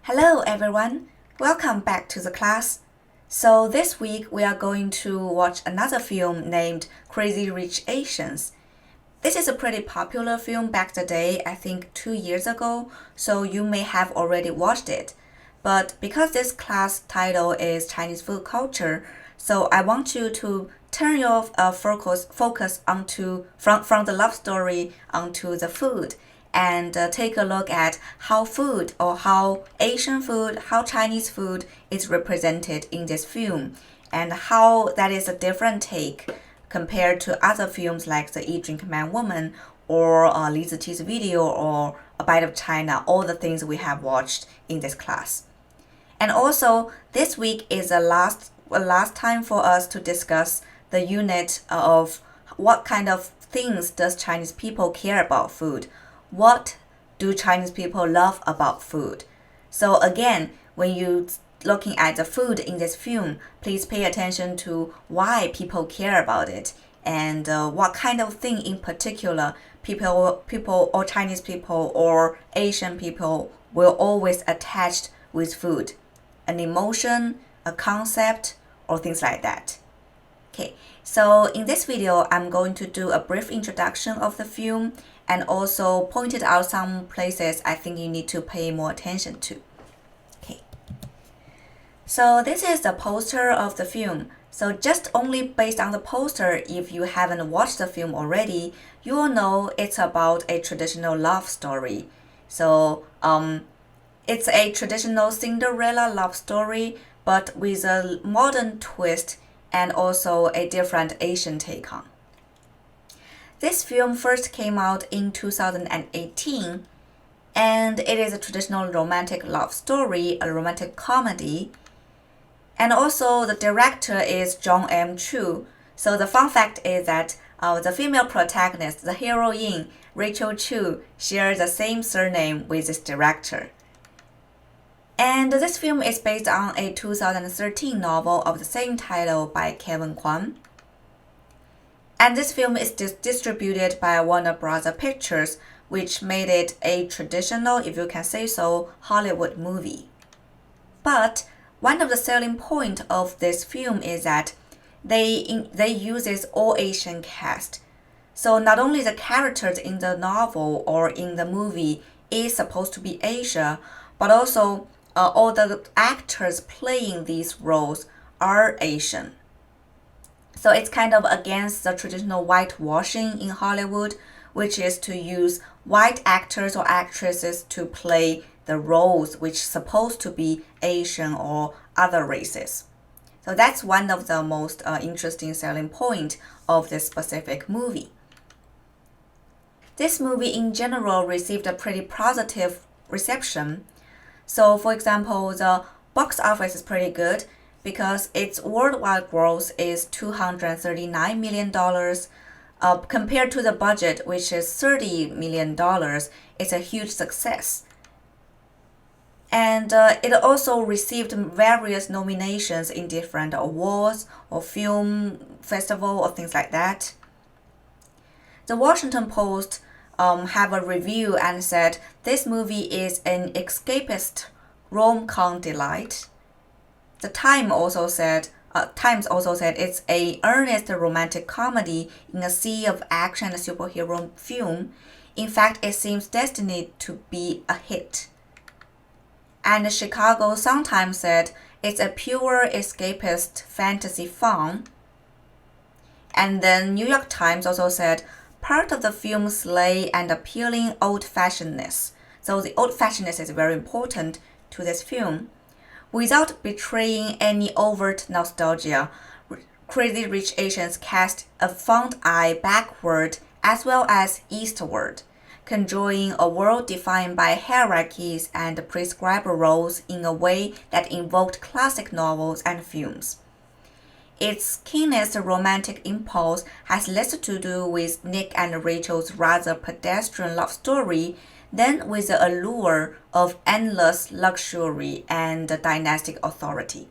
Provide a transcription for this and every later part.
Hello everyone, welcome back to the class. So this week we are going to watch another film named Crazy Rich Asians. This is a pretty popular film back the day, I think 2 years ago, so you may have already watched it. But because this class title is Chinese food culture, so I want you to turn your focus onto from the love story onto the food and take a look at how food or how Asian food, how Chinese food is represented in this film and how that is a different take compared to other films like The Eat Drink Man Woman or Li Ziqi's video or A Bite of China, all the things we have watched in this class. And also, this week is the last time for us to discuss the unit of what kind of things does Chinese people care about food. What do Chinese people love about food? So again, when you looking at the food in this film, please pay attention to why people care about it and what kind of thing in particular people or Chinese people or Asian people will always attach with food. An emotion, a concept, or things like that. Okay, so in this video, I'm going to do a brief introduction of the film and also pointed out some places I think you need to pay more attention to. Okay, so this is the poster of the film. So just only based on the poster, if you haven't watched the film already, you will know it's about a traditional love story. So it's a traditional Cinderella love story, but with a modern twist and also a different Asian take on. This film first came out in 2018, and it is a traditional romantic love story, a romantic comedy. And also the director is John M. Chu. So the fun fact is that the female protagonist, the heroine, Rachel Chu, shares the same surname with this director. And this film is based on a 2013 novel of the same title by Kevin Kwan. And this film is distributed by Warner Bros. Pictures, which made it a traditional, if you can say so, Hollywood movie. But one of the selling points of this film is that they uses all Asian cast. So not only the characters in the novel or in the movie is supposed to be Asia, but also all the actors playing these roles are Asian. So it's kind of against the traditional whitewashing in Hollywood, which is to use white actors or actresses to play the roles which are supposed to be Asian or other races. So that's one of the most interesting selling point of this specific movie. This movie in general received a pretty positive reception. So for example, the box office is pretty good because its worldwide gross is $239 million. Compared to the budget, which is $30 million, it's a huge success. And it also received various nominations in different awards or film festival or things like that. The Washington Post have a review and said this movie is an escapist rom-com delight. The Times also said it's a earnest romantic comedy in a sea of action and superhero film. In fact, it seems destined to be a hit. And the Chicago Sun-Times said it's a pure escapist fantasy fun. And then New York Times also said part of the film's slay and appealing old-fashionedness. So the old-fashionedness is very important to this film. Without betraying any overt nostalgia, Crazy Rich Asians cast a fond eye backward as well as eastward, conjuring a world defined by hierarchies and prescribed roles in a way that invoked classic novels and films. Its keenest romantic impulse has less to do with Nick and Rachel's rather pedestrian love story than with the allure of endless luxury and dynastic authority.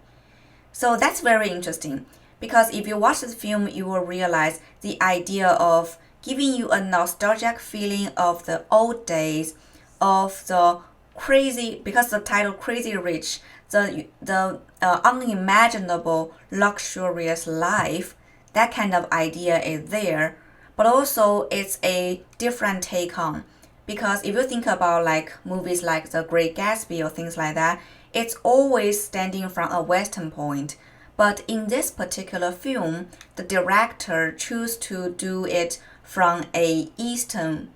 So that's very interesting because if you watch the film, you will realize the idea of giving you a nostalgic feeling of the old days, of the crazy, because the title Crazy Rich, the unimaginable luxurious life, that kind of idea is there, but also it's a different take on, because if you think about like movies like The Great Gatsby or things like that, it's always standing from a Western point. But in this particular film, the director chose to do it from a Eastern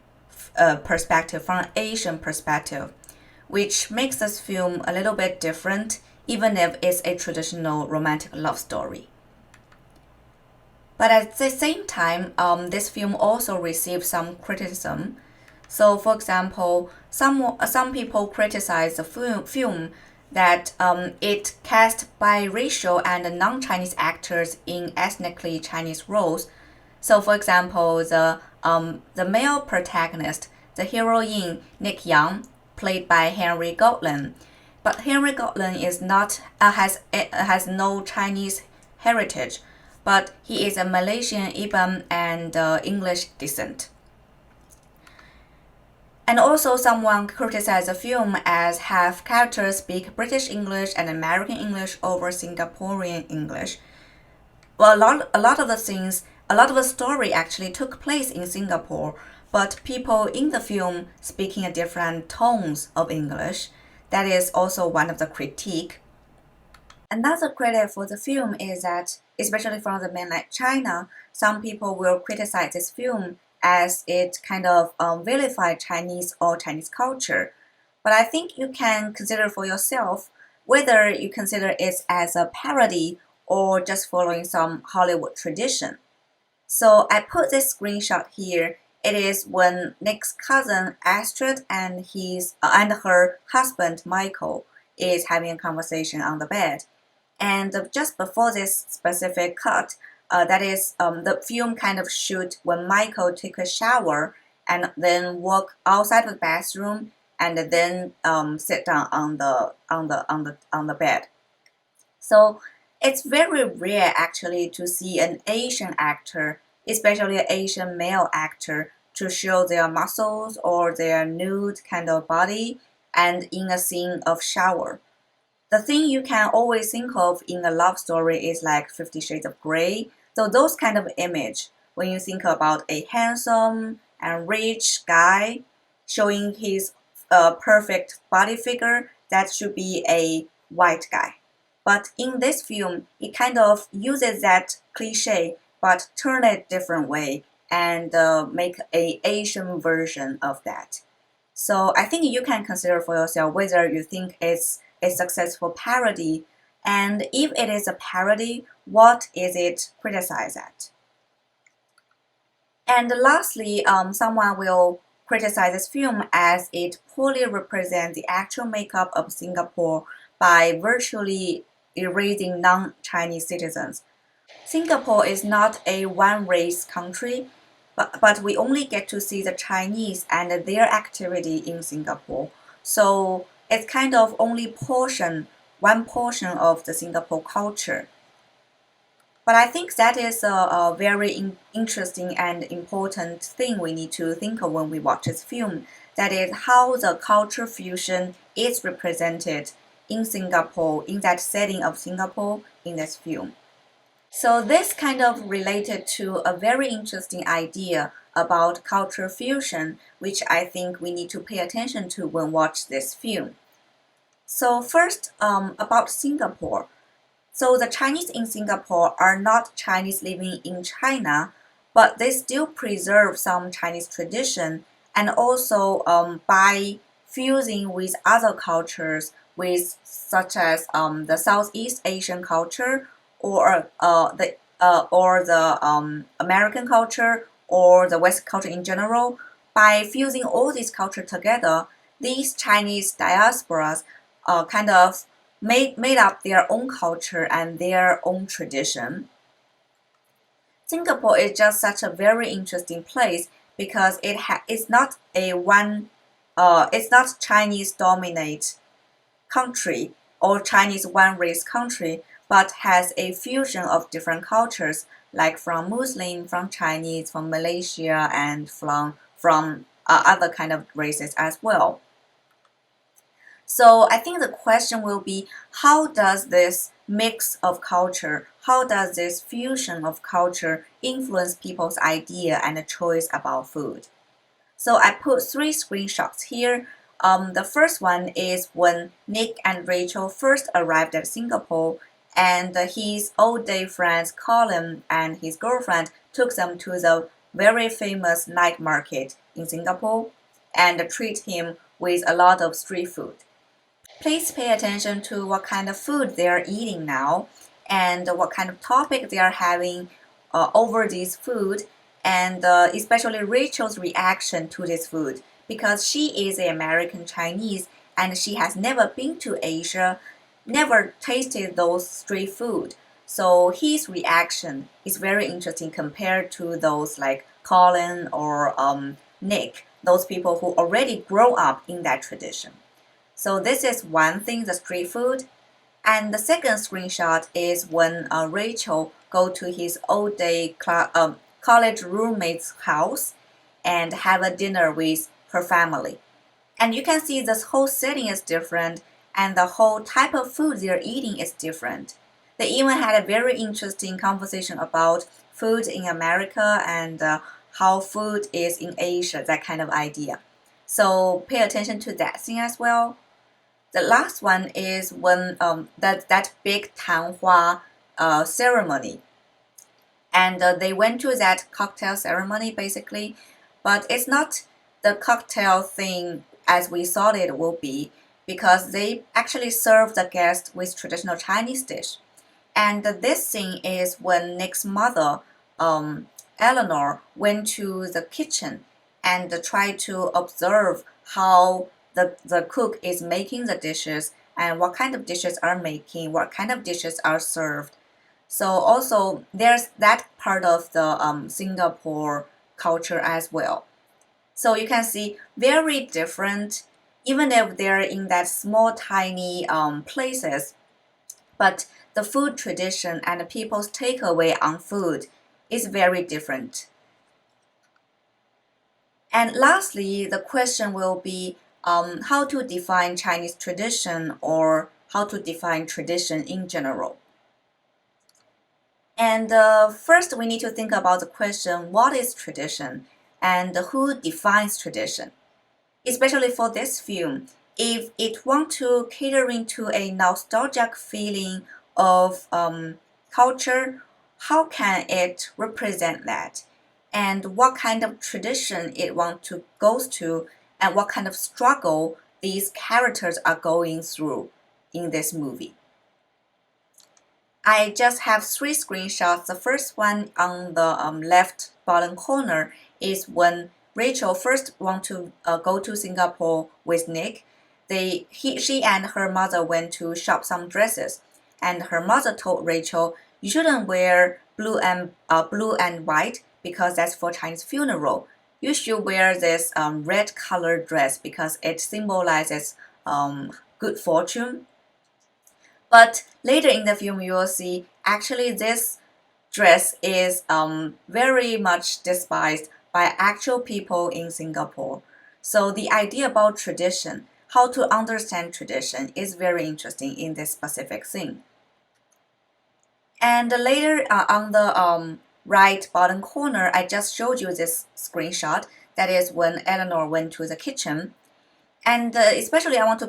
perspective, from an Asian perspective, which makes this film a little bit different, even if it's a traditional romantic love story. But at the same time, this film also received some criticism. So, for example, some people criticize the film that it cast biracial and non-Chinese actors in ethnically Chinese roles. So, for example, the male protagonist, the heroine Nick Yang, played by Henry Goldlin. But Henry Goldlin is not has no Chinese heritage, but he is a Malaysian Iban and English descent. And also, someone criticized the film as half characters speak British English and American English over Singaporean English. Well, a lot of the things, a lot of the story actually took place in Singapore, but people in the film speaking different tones of English. That is also one of the critique. Another critic for the film is that, especially from the mainland China, some people will criticize this film as it kind of vilify Chinese or Chinese culture. But I think you can consider for yourself whether you consider it as a parody or just following some Hollywood tradition. So I put this screenshot here. It is when Nick's cousin Astrid and her husband Michael is having a conversation on the bed. And just before this specific cut, that is the film kind of shoot when Michael took a shower and then walk outside the bathroom and then sit down on the bed. So it's very rare actually to see an Asian actor, especially an Asian male actor, to show their muscles or their nude kind of body and in a scene of shower. The thing you can always think of in a love story is like 50 Shades of Grey. So those kind of image, when you think about a handsome and rich guy showing his perfect body figure, that should be a white guy. But in this film, it kind of uses that cliche, but turn it different way and make a Asian version of that. So I think you can consider for yourself whether you think it's a successful parody, and if it is a parody, what is it criticized at? And lastly, someone will criticize this film as it poorly represents the actual makeup of Singapore by virtually erasing non-Chinese citizens. Singapore is not a one-race country, but we only get to see the Chinese and their activity in Singapore. So it's kind of only one portion of the Singapore culture. But I think that is a very interesting and important thing we need to think of when we watch this film. That is how the culture fusion is represented in Singapore, in that setting of Singapore in this film. So this kind of related to a very interesting idea about culture fusion, which I think we need to pay attention to when watch this film. So first, about Singapore. So the Chinese in Singapore are not Chinese living in China, but they still preserve some Chinese tradition, and also by fusing with other cultures, with such as the Southeast Asian culture, or the American culture, or the West culture in general. By fusing all these cultures together, these Chinese diasporas kind of made up their own culture and their own tradition. Singapore is just such a very interesting place because it's not it's not Chinese dominate country or Chinese one race country, but has a fusion of different cultures, like from Muslim, from Chinese, from Malaysia, and from other kind of races as well. So I think the question will be, how does this mix of culture, how does this fusion of culture influence people's idea and choice about food? So I put three screenshots here. The first one is when Nick and Rachel first arrived at Singapore, and his old day friends Colin and his girlfriend took them to the very famous night market in Singapore and treat him with a lot of street food. Please pay attention to what kind of food they are eating now and what kind of topic they are having over this food, and especially Rachel's reaction to this food because she is an American Chinese and she has never been to Asia, never tasted those street food. So his reaction is very interesting compared to those like Colin or Nick, those people who already grow up in that tradition. So this is one thing, the street food. And the second screenshot is when Rachel go to his old day college roommate's house and have a dinner with her family. And you can see this whole setting is different and the whole type of food they're eating is different. They even had a very interesting conversation about food in America and how food is in Asia, that kind of idea. So pay attention to that thing as well. The last one is when that big 谈话 ceremony, and they went to that cocktail ceremony basically, but it's not the cocktail thing as we thought it will be because they actually serve the guest with traditional Chinese dish. And this thing is when Nick's mother, Eleanor, went to the kitchen and tried to observe how the cook is making the dishes and what kind of dishes are making, what kind of dishes are served. So also there's that part of the Singapore culture as well. So you can see very different, even if they're in that small tiny places, but the food tradition and people's takeaway on food is very different. And lastly, the question will be how to define Chinese tradition or how to define tradition in general. And first, we need to think about the question, what is tradition and who defines tradition? Especially for this film, if it wants to catering to a nostalgic feeling of culture, how can it represent that? And what kind of tradition it wants to go to, and what kind of struggle these characters are going through in this movie. I just have three screenshots. The first one on the left bottom corner is when Rachel first want to go to Singapore with Nick. She and her mother went to shop some dresses, and her mother told Rachel, "You shouldn't wear blue and white because that's for Chinese funeral. You should wear this red colored dress because it symbolizes good fortune." But later in the film, you will see actually this dress is very much despised by actual people in Singapore. So the idea about tradition, how to understand tradition, is very interesting in this specific thing. And later on the right bottom corner, I just showed you this screenshot. That is when Eleanor went to the kitchen. And especially I want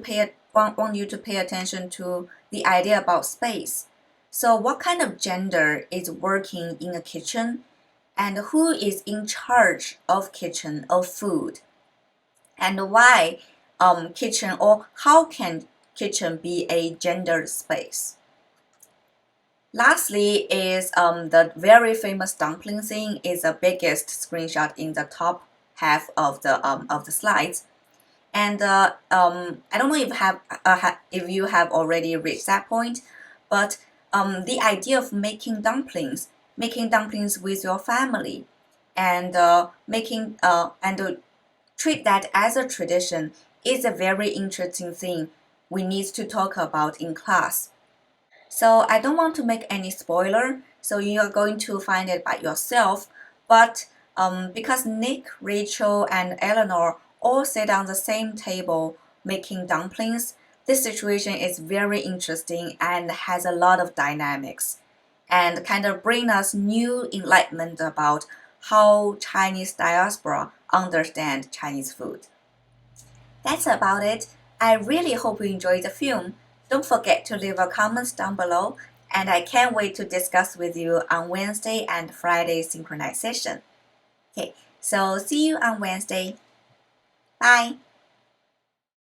you to pay attention to the idea about space. So what kind of gender is working in a kitchen and who is in charge of kitchen of food? And why kitchen or how can kitchen be a gendered space? Lastly is the very famous dumpling thing is the biggest screenshot in the top half of the slides. And I don't know if you have already reached that point, but the idea of making dumplings with your family, and treat that as a tradition is a very interesting thing we need to talk about in class. So I don't want to make any spoiler, so you are going to find it by yourself. But because Nick, Rachel, and Eleanor all sit on the same table making dumplings, This situation is very interesting and has a lot of dynamics and kind of bring us new enlightenment about how Chinese diaspora understand Chinese food. That's about it. I really hope you enjoyed the film. Don't forget to leave a comment down below, and I can't wait to discuss with you on Wednesday and Friday synchronization. Okay, so see you on Wednesday. Bye.